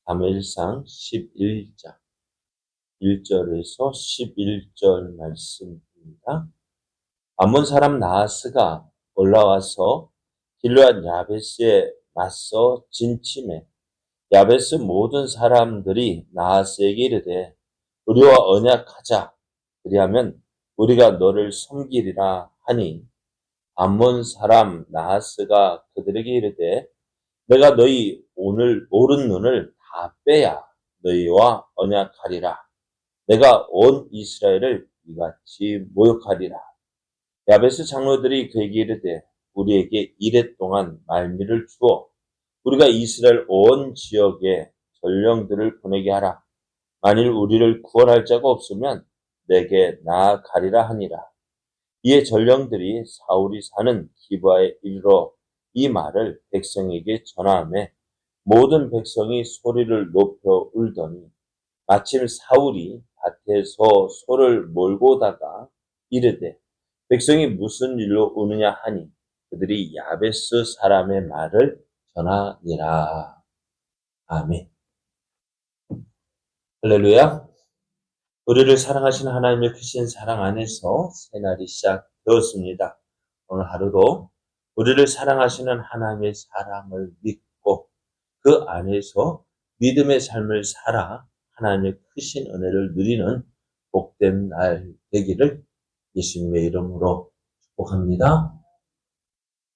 사무엘상 11장 1절에서 11절 말씀입니다. 암몬 사람 나하스가 올라와서 길르앗 야베스에 맞서 진침해 야베스 모든 사람들이 나하스에게 이르되 우리와 언약하자. 그리하면 우리가 너를 섬기리라 하니 암몬 사람 나하스가 그들에게 이르되 내가 너희 오늘 오른 눈을 다 빼야 너희와 언약하리라. 내가 온 이스라엘을 이같이 모욕하리라. 야베스 장로들이 그에게 이르되 우리에게 이레 동안 말미를 주어 우리가 이스라엘 온 지역에 전령들을 보내게 하라. 만일 우리를 구원할 자가 없으면 내게 나아가리라 하니라. 이에 전령들이 사울이 사는 기브아에 이르러 이 말을 백성에게 전하매 모든 백성이 소리를 높여 울더니 마침 사울이 밭에서 소를 몰고 오다가 이르되 백성이 무슨 일로 우느냐 하니 그들이 야베스 사람의 말을 전하니라. 아멘. 할렐루야. 우리를 사랑하시는 하나님의 크신 사랑 안에서 새날이 시작되었습니다. 오늘 하루도 우리를 사랑하시는 하나님의 사랑을 믿고 그 안에서 믿음의 삶을 살아 하나님의 크신 은혜를 누리는 복된 날 되기를 예수님의 이름으로 축복합니다.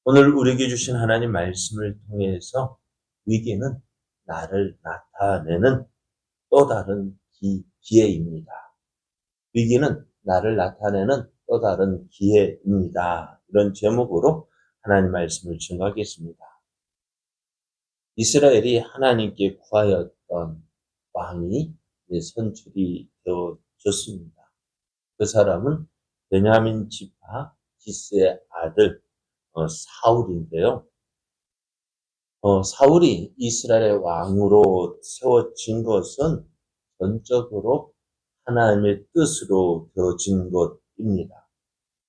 오늘 우리에게 주신 하나님 말씀을 통해서 위기는 나를 나타내는 또 다른 기회입니다. 위기는 나를 나타내는 또 다른 기회입니다. 이런 제목으로 하나님 말씀을 증거하겠습니다. 이스라엘이 하나님께 구하였던 왕이 선출이 되어졌습니다. 그 사람은 베냐민 지파 기스의 아들 사울인데요. 사울이 이스라엘의 왕으로 세워진 것은 전적으로 하나님의 뜻으로 되어진 것입니다.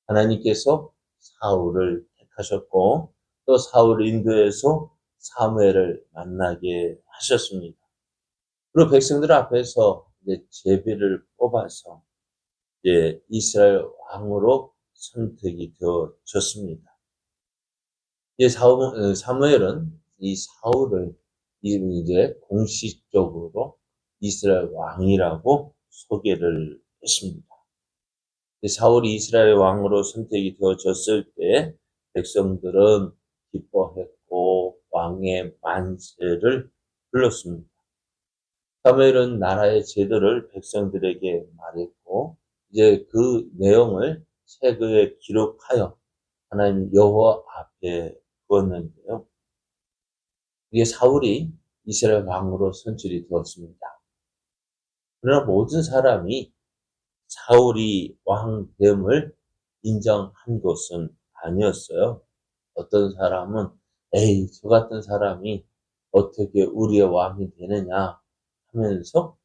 하나님께서 사울을 택하셨고 또 사울을 인도해서 사무엘을 만나게 하셨습니다. 그리고 백성들 앞에서 제비를 뽑아서 이스라엘 왕으로 선택이 되어졌습니다. 사무엘은 이 사울을 이제 공식적으로 이스라엘 왕이라고 소개를 했습니다. 사울이 이스라엘 왕으로 선택이 되어졌을 때 백성들은 기뻐했고 왕의 만세를 불렀습니다. 사무엘은 나라의 제도를 백성들에게 말했고 이제 그 내용을 책에 기록하여 하나님 여호와 앞에 두었는데요. 이게 사울이 이스라엘 왕으로 선출이 되었습니다. 그러나 모든 사람이 사울이 왕됨을 인정한 것은 아니었어요. 어떤 사람은 에이, 저 같은 사람이 어떻게 우리의 왕이 되느냐 하면서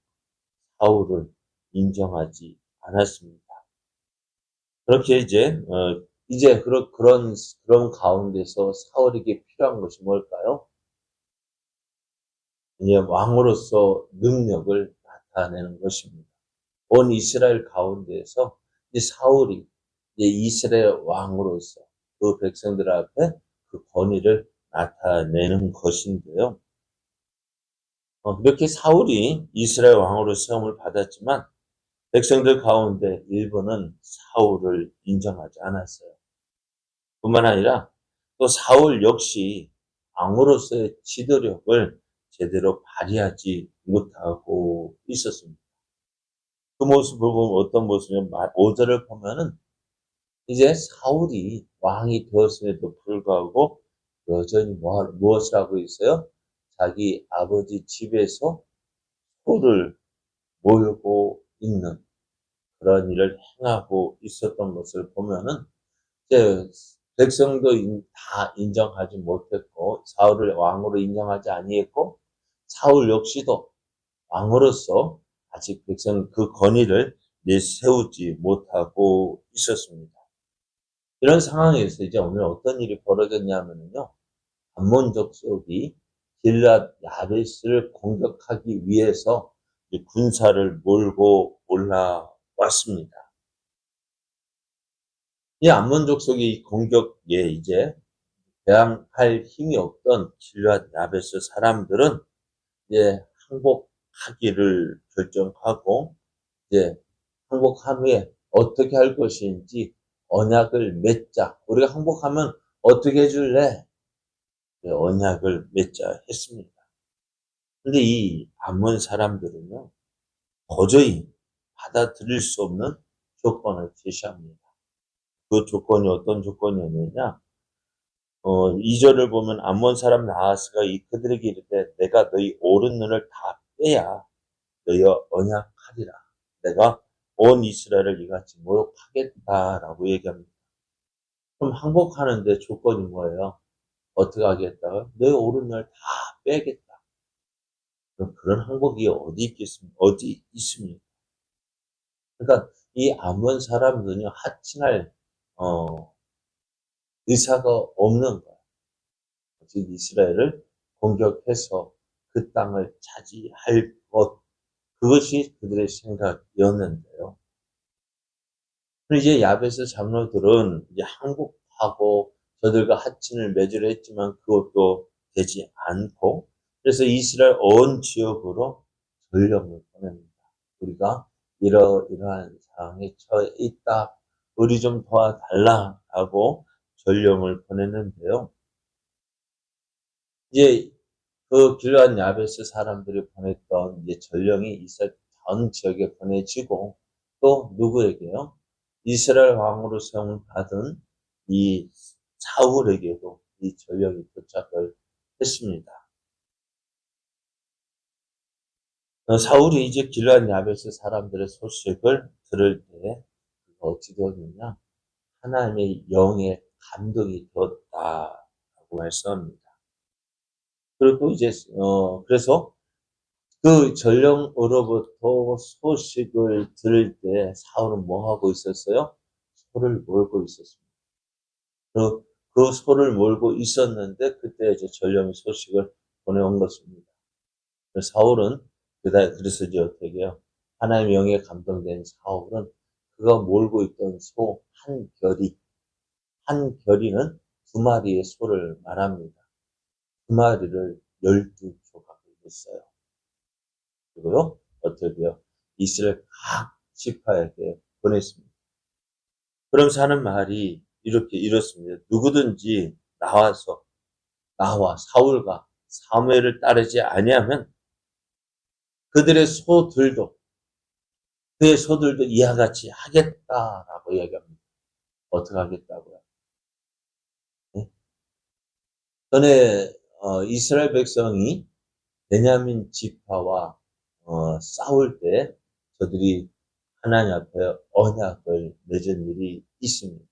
사울을 인정하지 않았습니다. 그렇게 이제 그런 가운데서 사울에게 필요한 것이 뭘까요? 이제 왕으로서 능력을 나타내는 것입니다. 온 이스라엘 가운데에서 사울이 이스라엘 왕으로서 그 백성들 앞에 그 권위를 나타내는 것인데요. 이렇게 사울이 이스라엘 왕으로 세움을 받았지만 백성들 가운데 일부는 사울을 인정하지 않았어요. 뿐만 아니라 또 사울 역시 왕으로서의 지도력을 제대로 발휘하지 못하고 있었습니다. 그 모습을 보면 어떤 모습이냐면 5절을 보면은 이제 사울이 왕이 되었음에도 불구하고 여전히 무엇을 하고 있어요? 자기 아버지 집에서 소를 몰고 있는 그런 일을 행하고 있었던 것을 보면은 이제 백성도 다 인정하지 못했고 사울을 왕으로 인정하지 아니했고 사울 역시도 왕으로서 아직 백성 그 권위를 내세우지 못하고 있었습니다. 이런 상황에서 이제 오늘 어떤 일이 벌어졌냐면요. 암몬 족속이 길랏 야베스를 공격하기 위해서 군사를 몰고 올라왔습니다. 이 암몬 족속의 공격에 이제 대항할 힘이 없던 길랏 야베스 사람들은 이제 항복하기를 결정하고 이제 항복한 후에 어떻게 할 것인지 언약을 맺자. 우리가 항복하면 어떻게 해줄래? 언약을 맺자 했습니다. 근데 이 암몬 사람들은요, 도저히 받아들일 수 없는 조건을 제시합니다. 그 조건이 어떤 조건이었느냐? 2절을 보면 암몬 사람 나하스가 그들에게 이르되 내가 너희 오른 눈을 다 빼야 너희와 언약하리라. 내가 온 이스라엘을 이같이 모욕하겠다라고 얘기합니다. 그럼 항복하는데 조건이 뭐예요? 어떻게 하겠다? 너희 오른 눈을 다 빼겠다. 그럼 그런 항복이 어디 있습니까? 그러니까 이 암몬 사람들은요, 하친할 의사가 없는 거예요. 즉 이스라엘을 공격해서 그 땅을 차지할 것, 그것이 그들의 생각이었는데요. 그리고 이제 야베스 장로들은 이제 항복하고 저들과 하친을 맺으려 했지만 그것도 되지 않고, 그래서 이스라엘 온 지역으로 전령을 보냅니다. 우리가 이러한 상황에 처해 있다. 우리 좀 도와달라라고 전령을 보냈는데요. 이제 그 길르앗 야베스 사람들이 보냈던 이제 전령이 이스라엘 전 지역에 보내지고 또 누구에게요? 이스라엘 왕으로 세움을 받은 이 사울에게도 이 전령이 도착을 했습니다. 사울이 이제 길르앗 야베스 사람들의 소식을 들을 때 어떻게 되었느냐? 하나님의 영에 감동이 되었다라고 말씀합니다. 그리고 이제 그래서 그 전령으로부터 소식을 들을 때 사울은 뭐 하고 있었어요? 소를 몰고 있었습니다. 그 소를 몰고 있었는데 그때 이제 전령이 소식을 보내온 것입니다. 사울은 그래서 이제 어떻게 해요? 하나님의 영에 감동된 사울은 그가 몰고 있던 소 한 결이는 2마리의 소를 말합니다. 2마리를 12조각을 했어요. 그리고요, 어떻게 해요? 이스라엘 각 지파에게 보냈습니다. 그러면서 하는 말이 이렇습니다. 누구든지 나와 사울과 사무엘을 따르지 아니하면 그의 소들도 이와 같이 하겠다라고 이야기합니다. 어떻게 하겠다고요? 네? 전에 이스라엘 백성이 베냐민 지파와 싸울 때 저들이 하나님 앞에 언약을 맺은 일이 있습니다.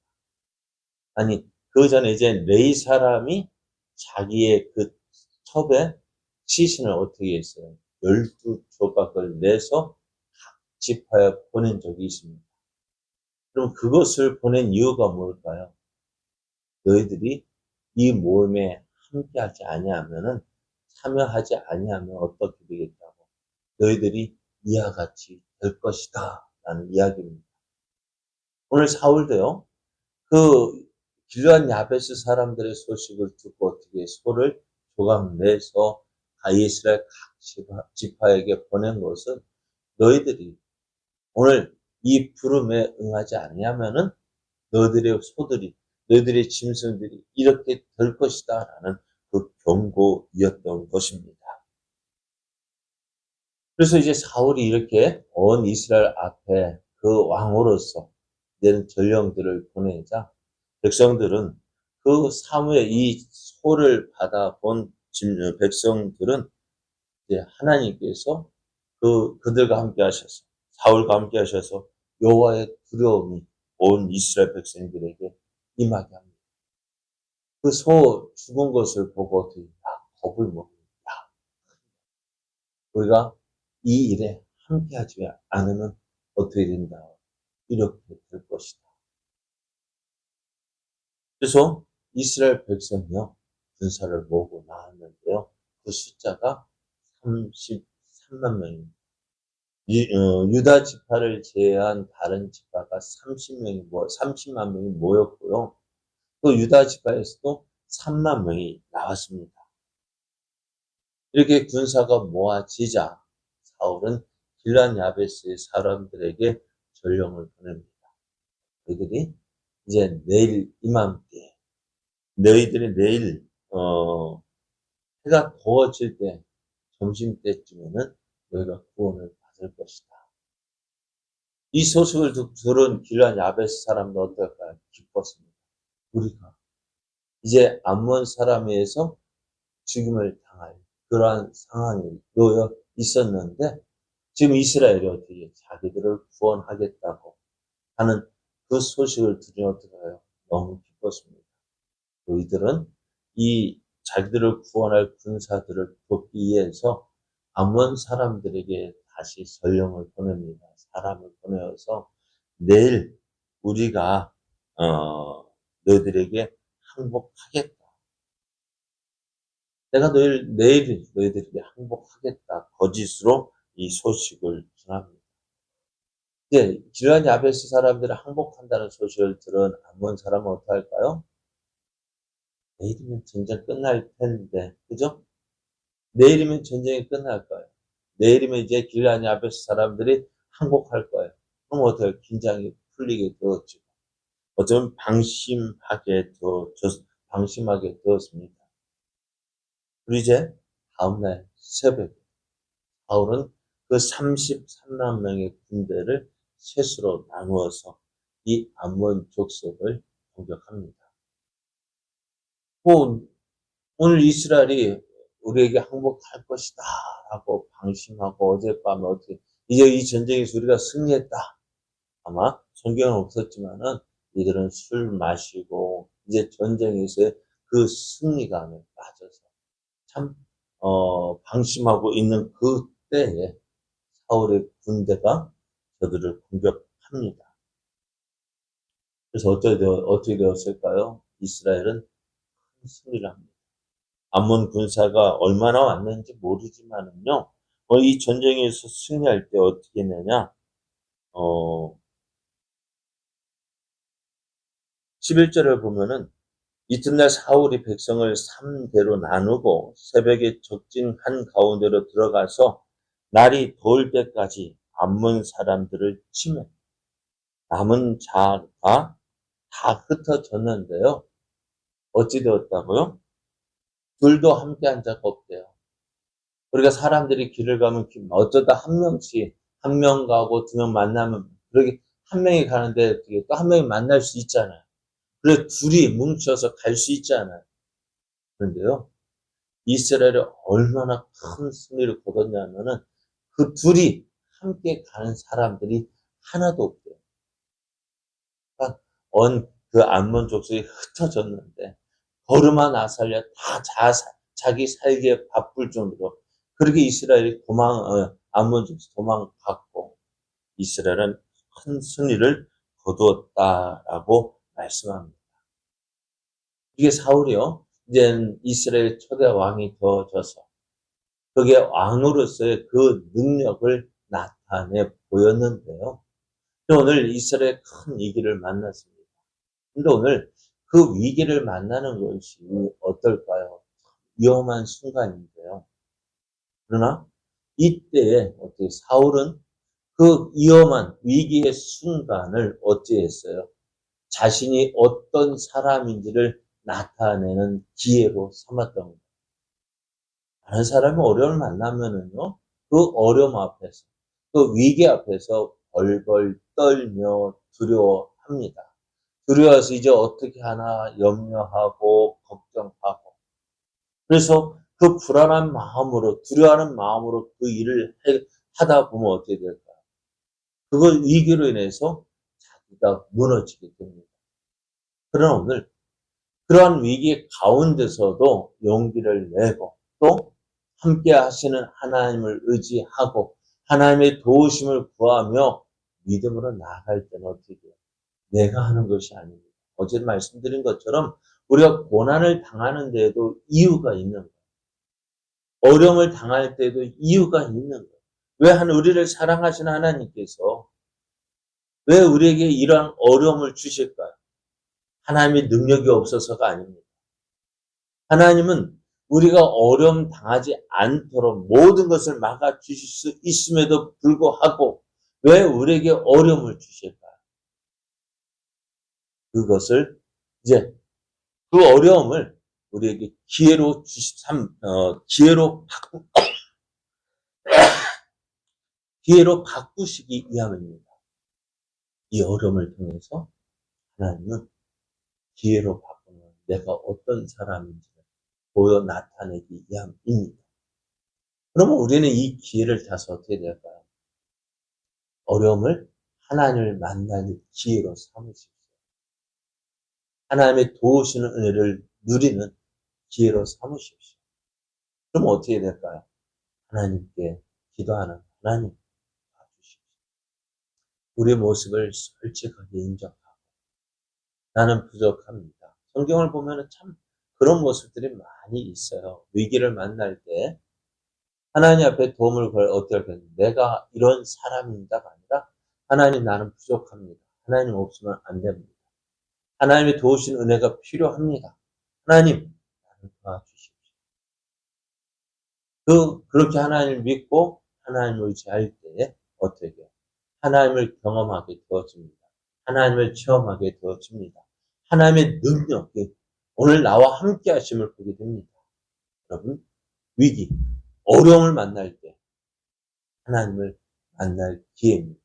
아니, 그 전에 이제 레위 사람이 자기의 그 첩에 시신을 어떻게 했어요? 12조각을 내서 각 지파에 보낸 적이 있습니다. 그럼 그것을 보낸 이유가 뭘까요? 너희들이 이 모임에 함께하지 아니하면은 참여하지 아니하면 어떻게 되겠다고? 너희들이 이와 같이 될 것이다 라는 이야기입니다. 오늘 사울도요, 그 길르앗 야베스 사람들의 소식을 듣고 어떻게 소를 조각 내서 이스라엘 각 지파에게 보낸 것은 너희들이 오늘 이 부름에 응하지 아니하면은 너희들의 짐승들이 이렇게 될 것이다 라는 그 경고이었던 것입니다. 그래서 이제 사울이 이렇게 온 이스라엘 앞에 그 왕으로서 내는 전령들을 보내자 백성들은 그 사무의 이 소를 받아본 백성들은 이제 하나님께서 그들과 함께 하셔서 사울과 함께 하셔서 여호와의 두려움이 온 이스라엘 백성들에게 임하게 합니다. 그 소 죽은 것을 보고 겁을 먹는다. 우리가 이 일에 함께하지 않으면 어떻게 된다. 이렇게 될 것이다. 그래서 이스라엘 백성이요, 군사를 모으고 나왔는데요. 그 숫자가 33만 명입니다. 유다 지파를 제외한 다른 지파가 30만 명이 모였고요. 또 유다 지파에서도 3만 명이 나왔습니다. 이렇게 군사가 모아지자 사울은 길란 야베스의 사람들에게 전령을 보냅니다. 그들이 이제 내일 이맘때, 너희들이 내일 해가 더워질 때, 점심때쯤에는 너희가 구원을 받을 것이다. 이 소식을 들은 길란 야베스 사람도 어떨까요? 기뻤습니다. 우리가 이제 암몬 사람에서 죽임을 당할 그러한 상황에 놓여 있었는데 지금 이스라엘이 어떻게 자기들을 구원하겠다고 하는 그 소식을 들으니 어떡해요? 너무 기뻤습니다. 너희들은 이 자기들을 구원할 군사들을 돕기 위해서 암몬 사람들에게 다시 전령을 보냅니다. 사람을 보내어서 내일 우리가 너희들에게 항복하겠다. 내가 내일 너희들에게 항복하겠다. 거짓으로 이 소식을 전합니다. 이제 길란 야베스 사람들은 항복한다는 소식을 들은 암몬 사람은 어떡할까요? 내일이면 전쟁 끝날 텐데, 그죠? 내일이면 전쟁이 끝날 거예요. 내일이면 이제 길란 야베스 사람들이 항복할 거예요. 그럼 어떡해요? 긴장이 풀리게 되었죠. 어쩌면 방심하게 되었습니다. 그리고 이제 다음날 새벽에 바울은 그 33만 명의 군대를 셋으로 나누어서 이 암몬 족속을 공격합니다. 오늘 이스라엘이 우리에게 항복할 것이다 라고 방심하고 어젯밤에 어떻게 이제 이 전쟁에서 우리가 승리했다. 아마 성경은 없었지만은 이들은 술 마시고 이제 전쟁에서의 그 승리감에 빠져서 참 방심하고 있는 그때에 사울의 군대가 저들을 공격합니다. 그래서 어떻게 되었을까요? 이스라엘은 큰 승리를 합니다. 암몬 군사가 얼마나 왔는지 모르지만은요, 이 전쟁에서 승리할 때 어떻게 했느냐, 11절을 보면은 이튿날 사울이 백성을 3대로 나누고 새벽에 적진 한 가운데로 들어가서 날이 더울 때까지 암몬 사람들을 치매 남은 자가 다 흩어졌는데요. 어찌 되었다고요? 둘도 함께한 자가 없대요. 우리가 사람들이 길을 가면 어쩌다 한 명씩 한 명 가고 두 명 만나면 그렇게 한 명이 가는데 또 한 명이 만날 수 있잖아요. 그래 둘이 뭉쳐서 갈 수 있잖아요. 그런데요. 이스라엘이 얼마나 큰 승리를 거뒀냐면은 그 둘이 함께 가는 사람들이 하나도 없대요. 그러니까 그 암몬 족속이 흩어졌는데 거르마 나살려 다 자기 살기에 바쁠 정도로 그렇게 이스라엘이 암몬 족속 도망갔고 이스라엘은 큰 승리를 거두었다라고 말씀합니다. 이게 사울이요. 이제 이스라엘 초대 왕이 되어져서 그게 왕으로서의 그 능력을 나타내 보였는데요. 오늘 이스라엘 큰 위기를 만났습니다. 근데 오늘 그 위기를 만나는 것이 어떨까요? 위험한 순간인데요. 그러나 이때에 어떻게 사울은 그 위험한 위기의 순간을 어찌했어요? 자신이 어떤 사람인지를 나타내는 기회로 삼았던 겁니다. 다른 사람이 어려움을 만나면은요, 그 어려움 앞에서, 그 위기 앞에서 벌벌 떨며 두려워합니다. 두려워서 이제 어떻게 하나 염려하고 걱정하고. 그래서 그 불안한 마음으로, 두려워하는 마음으로 그 일을 하다 보면 어떻게 될까요? 그걸 위기로 인해서 자기가 무너지게 됩니다. 그러나 오늘 그러한 위기 가운데서도 용기를 내고 또 함께 하시는 하나님을 의지하고 하나님의 도우심을 구하며 믿음으로 나아갈 때는 어떻게 돼요? 내가 하는 것이 아닙니다. 어제 말씀드린 것처럼 우리가 고난을 당하는 데에도 이유가 있는 거예요. 어려움을 당할 때도 이유가 있는 거예요. 왜 우리를 사랑하시는 하나님께서 왜 우리에게 이러한 어려움을 주실까요? 하나님의 능력이 없어서가 아닙니다. 하나님은 우리가 어려움 당하지 않도록 모든 것을 막아 주실 수 있음에도 불구하고 왜 우리에게 어려움을 주실까요? 그것을 이제 그 어려움을 우리에게 기회로 기회로 바꾸시기 위함입니다. 이 어려움을 통해서 하나님은 기회로 바꾸는 내가 어떤 사람인지를 보여 나타내기 위함입니다. 그러면 우리는 이 기회를 타서 어떻게 될까요? 어려움을 하나님을 만나는 기회로 삼으십시오. 하나님의 도우시는 은혜를 누리는 기회로 삼으십시오. 그럼 어떻게 될까요? 하나님께 기도하는 하나님 봐주십시오. 우리의 모습을 솔직하게 인정하고 나는 부족합니다. 성경을 보면 참 그런 모습들이 많이 있어요. 위기를 만날 때 하나님 앞에 도움을 어떻게 할까요? 내가 이런 사람입니다가 아니라 하나님 나는 부족합니다. 하나님 없으면 안 됩니다. 하나님의 도우신 은혜가 필요합니다. 하나님 나를 도와주십시오. 그렇게 하나님을 믿고 하나님을 의지할 때에 어떻게 해요? 하나님을 경험하게 되어집니다. 하나님을 체험하게 되어집니다. 하나님의 능력이 오늘 나와 함께 하심을 보게 됩니다. 여러분, 위기, 어려움을 만날 때 하나님을 만날 기회입니다.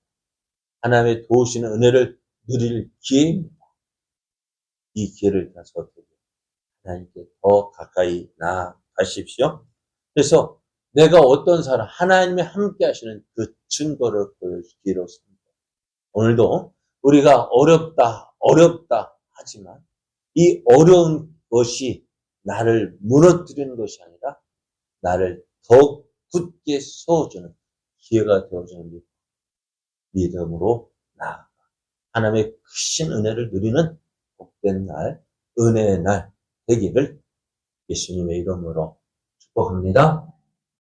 하나님의 도우시는 은혜를 누릴 기회입니다. 이 기회를 가서 어떻게 해요? 하나님께 더 가까이 나아가십시오. 그래서 내가 어떤 사람, 하나님이 함께 하시는 그 증거를 보여주기로 습니다. 오늘도 우리가 어렵다 하지만 이 어려운 것이 나를 무너뜨리는 것이 아니라 나를 더욱 굳게 세워주는 기회가 되어주는 믿음으로 나아가 하나님의 크신 은혜를 누리는 복된 날, 은혜의 날 되기를 예수님의 이름으로 축복합니다.